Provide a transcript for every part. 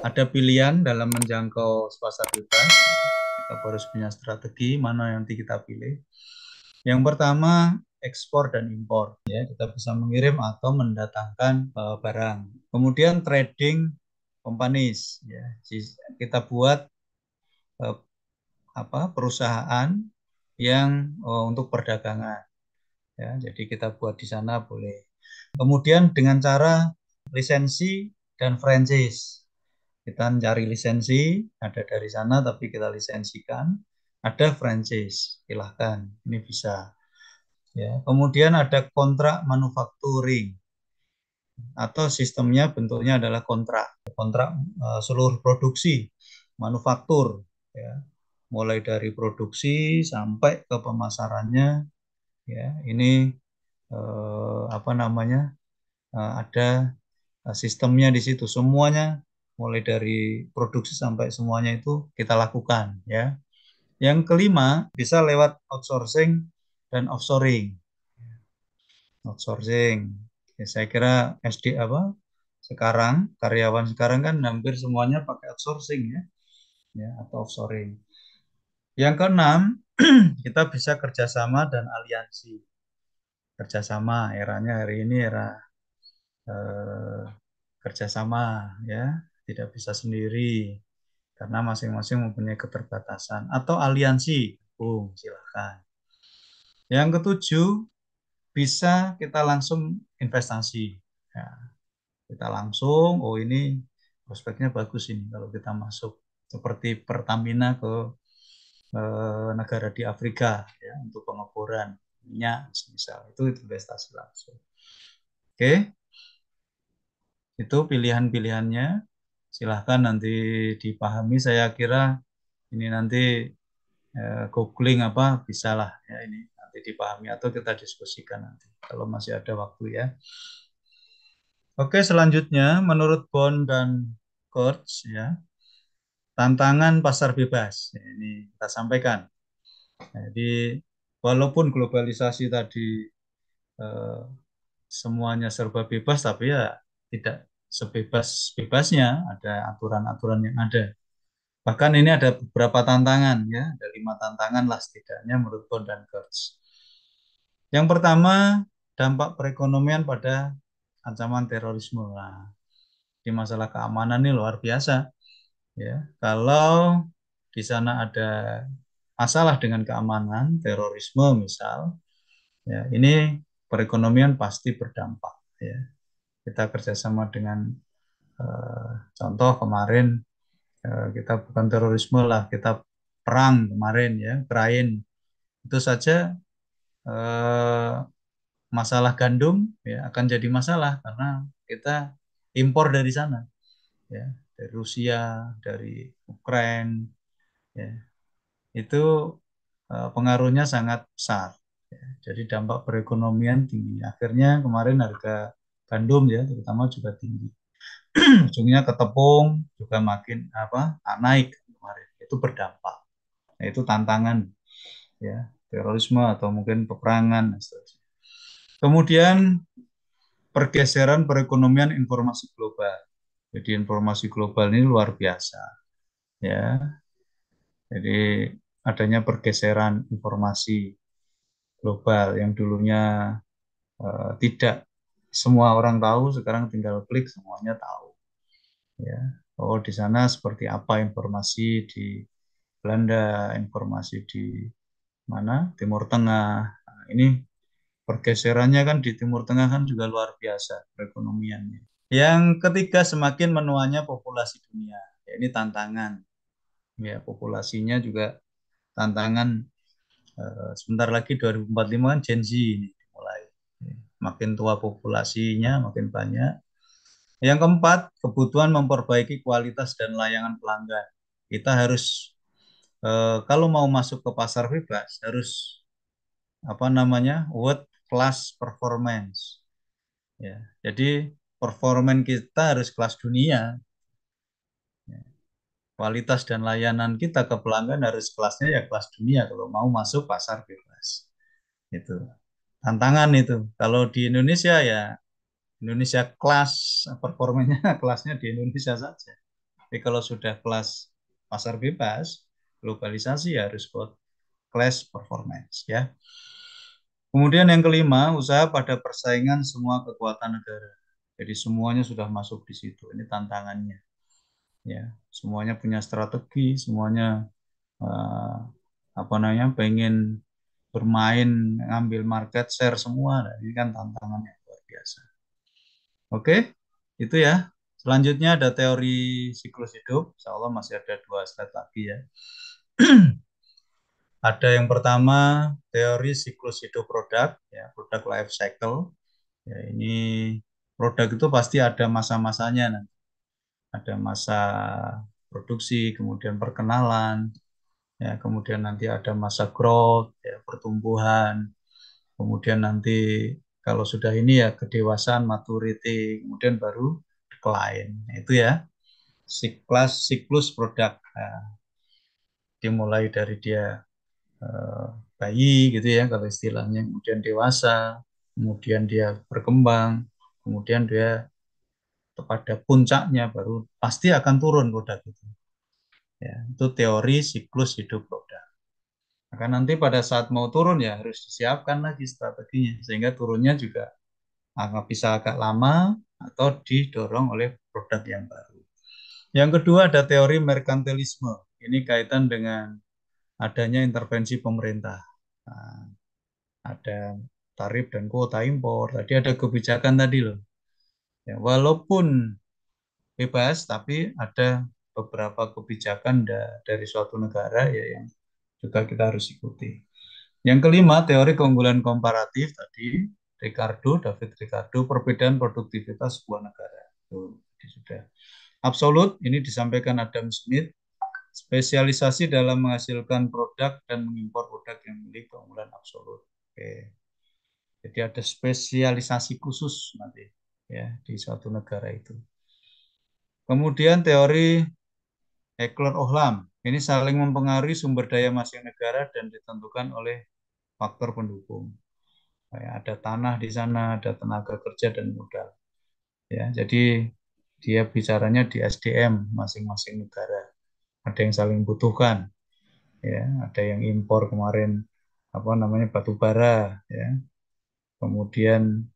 Ada pilihan dalam menjangkau pasar bebas. Kita harus punya strategi mana yang nanti kita pilih. Yang pertama, ekspor dan impor. Ya, kita bisa mengirim atau mendatangkan barang. Kemudian trading companies. Ya, kita buat eh, perusahaan yang untuk perdagangan. Ya, jadi kita buat di sana boleh. Kemudian dengan cara lisensi dan franchise. Kita cari lisensi, ada dari sana tapi kita lisensikan. Ada franchise, silahkan, ini bisa. Ya, kemudian ada kontrak manufacturing atau sistemnya bentuknya adalah kontrak seluruh produksi manufaktur, ya, mulai dari produksi sampai ke pemasarannya, ya. Ini apa namanya, ada sistemnya di situ, semuanya mulai dari produksi sampai semuanya itu kita lakukan, ya. Yang kelima bisa lewat outsourcing dan offshoring. Outsourcing, ya, saya kira SD sekarang karyawan sekarang kan hampir semuanya pakai outsourcing, ya, ya, atau offshoring. Yang keenam, kita bisa kerjasama dan aliansi. Kerjasama, eranya hari ini era eh, kerjasama, ya, tidak bisa sendiri karena masing-masing mempunyai keterbatasan, atau aliansi, silahkan. Yang ketujuh, bisa kita langsung investasi. Ya, kita langsung, oh ini prospeknya bagus ini kalau kita masuk seperti Pertamina ke negara di Afrika, ya, untuk pengeboran minyak misal, itu investasi langsung. Oke, itu pilihan-pilihannya. Silahkan nanti dipahami. Saya kira ini nanti googling bisa lah, ya, ini nanti dipahami atau kita diskusikan nanti kalau masih ada waktu, ya. Oke, selanjutnya menurut Bond dan Kurtz, ya, tantangan pasar bebas. Ya, ini kita sampaikan. Jadi walaupun globalisasi tadi eh, semuanya serba bebas, tapi ya tidak sebebas-bebasnya, ada aturan-aturan yang ada. Bahkan ini ada beberapa tantangan, ya, ada 5 tantangan lah setidaknya menurut Bond dan Kurtz. Yang pertama, dampak perekonomian pada ancaman terorisme. Nah, di masalah keamanan ini luar biasa, ya. Kalau di sana ada masalah dengan keamanan, terorisme misal, ya, ini perekonomian pasti berdampak, ya. Kita kerjasama dengan contoh kemarin, kita bukan terorisme lah, kita perang kemarin, ya, Ukraina. Itu saja eh, masalah gandum, ya, akan jadi masalah karena kita impor dari sana, ya, dari Rusia, dari Ukraina, ya. Itu pengaruhnya sangat besar, ya. Jadi dampak perekonomian tinggi. Akhirnya kemarin harga gandum, ya, terutama juga tinggi. Ujungnya ke tepung juga makin naik kemarin. Itu berdampak. Nah, itu tantangan, ya, terorisme atau mungkin peperangan dan seterusnya. Kemudian pergeseran perekonomian informasi global. Jadi informasi global ini luar biasa, ya. Jadi adanya pergeseran informasi global yang dulunya tidak semua orang tahu, sekarang tinggal klik semuanya tahu, ya. Oh, di sana seperti apa informasi di Belanda, informasi di mana, Timur Tengah. Nah, ini pergeserannya kan di Timur Tengah kan juga luar biasa perekonomiannya. Yang ketiga, semakin menuanya populasi dunia. Ya, ini tantangan. Ya, populasinya juga tantangan. Sebentar lagi 2045 kan Gen Z ini mulai. Makin tua populasinya, makin banyak. Yang keempat, kebutuhan memperbaiki kualitas dan layanan pelanggan. Kita harus, kalau mau masuk ke pasar bebas, harus world class performance. Ya, jadi performance kita harus kelas dunia. Ya. Kualitas dan layanan kita ke pelanggan harus kelasnya ya kelas dunia kalau mau masuk pasar bebas. Itu tantangan itu. Kalau di Indonesia ya Indonesia kelas performanya kelasnya di Indonesia saja. Tapi kalau sudah kelas pasar bebas, globalisasi ya harus class performance ya. Kemudian yang kelima, usaha pada persaingan semua kekuatan negara. Jadi semuanya sudah masuk di situ. Ini tantangannya. Ya, semuanya punya strategi, semuanya eh, apa namanya pengen bermain ngambil market share semua. Nah, ini kan tantangannya luar biasa. Oke, itu ya. Selanjutnya ada teori siklus hidup. Insya Allah masih ada 2 slide lagi ya. Ada yang pertama teori siklus hidup produk, ya produk life cycle. Ya, ini produk itu pasti ada masa-masanya nanti. Ada masa produksi, kemudian perkenalan, ya kemudian nanti ada masa growth, ya pertumbuhan, kemudian nanti kalau sudah ini ya kedewasaan, maturity, kemudian baru decline. Nah, itu ya siklus produk. Nah, dimulai dari dia eh, bayi gitu ya kalau istilahnya, kemudian dewasa, kemudian dia berkembang, kemudian dia pada puncaknya baru pasti akan turun produk itu. Ya, itu teori siklus hidup produk. Maka nanti pada saat mau turun ya harus disiapkan lagi strateginya sehingga turunnya juga bisa agak lama atau didorong oleh produk yang baru. Yang kedua ada teori merkantilisme. Ini kaitan dengan adanya intervensi pemerintah. Nah, ada tarif dan kuota impor. Tadi ada kebijakan tadi loh. Ya, walaupun bebas, tapi ada beberapa kebijakan dari suatu negara ya yang juga kita harus ikuti. Yang kelima, teori keunggulan komparatif tadi, David Ricardo, perbedaan produktivitas sebuah negara. Tuh, sudah. Absolut, ini disampaikan Adam Smith, spesialisasi dalam menghasilkan produk dan mengimpor produk yang memiliki keunggulan absolut. Oke. Jadi ada spesialisasi khusus nanti ya di suatu negara itu. Kemudian teori Heckler-Ohlm. Ini saling mempengaruhi sumber daya masing negara dan ditentukan oleh faktor pendukung. Ada tanah di sana, ada tenaga kerja dan modal. Ya, jadi dia bicaranya di SDM masing-masing negara. Ada yang saling butuhkan, ya, ada yang impor kemarin apa namanya batu bara, ya. Kemudian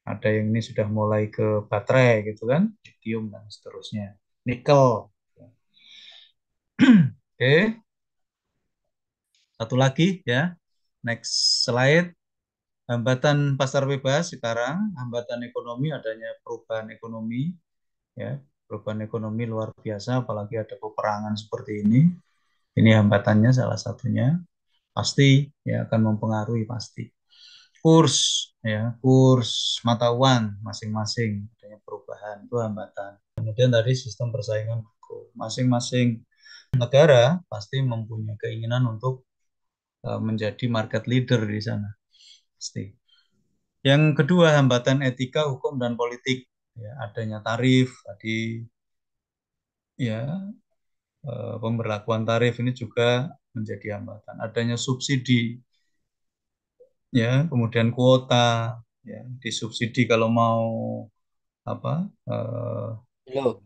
ada yang ini sudah mulai ke baterai gitu kan, lithium dan seterusnya, nikel. Oke, satu lagi ya, next slide. Hambatan pasar bebas sekarang, hambatan ekonomi, adanya perubahan ekonomi, ya, perubahan ekonomi luar biasa, apalagi ada peperangan seperti ini. Ini hambatannya salah satunya, pasti ya akan mempengaruhi pasti. Kurs, ya, kurs mata uang masing-masing, adanya perubahan itu hambatan. Kemudian tadi sistem persaingan masing-masing negara pasti mempunyai keinginan untuk menjadi market leader di sana, pasti. Yang kedua, hambatan etika, hukum, dan politik. Ya, adanya tarif, tadi ya pemberlakuan tarif ini juga menjadi hambatan. Adanya subsidi, ya, kemudian kuota, ya, disubsidi kalau mau apa, Halo.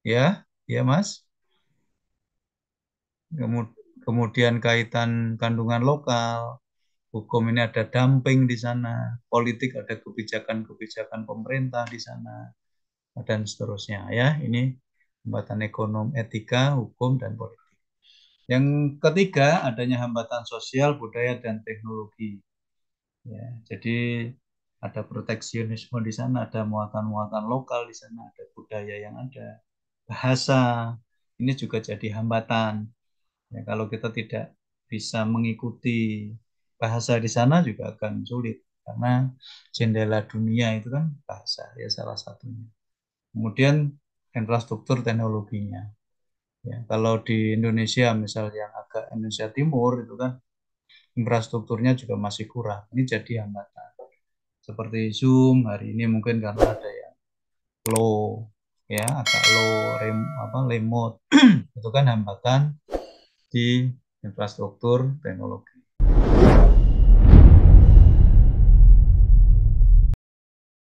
ya, ya Mas. Kemudian kaitan kandungan lokal, hukum ini ada dumping di sana, politik ada kebijakan-kebijakan pemerintah di sana, dan seterusnya ya. Ini hambatan ekonomi, etika, hukum, dan politik. Yang ketiga, adanya hambatan sosial, budaya, dan teknologi. Ya, jadi ada proteksionisme di sana, ada muatan-muatan lokal di sana, ada budaya yang ada, bahasa ini juga jadi hambatan. Ya, kalau kita tidak bisa mengikuti bahasa di sana juga akan sulit karena jendela dunia itu kan bahasa ya salah satunya. Kemudian infrastruktur teknologinya. Ya, kalau di Indonesia misal yang agak Indonesia Timur itu kan infrastrukturnya juga masih kurang. Ini jadi hambatan. Seperti Zoom hari ini mungkin karena ada yang low ya agak low remote itu kan hambatan di infrastruktur teknologi.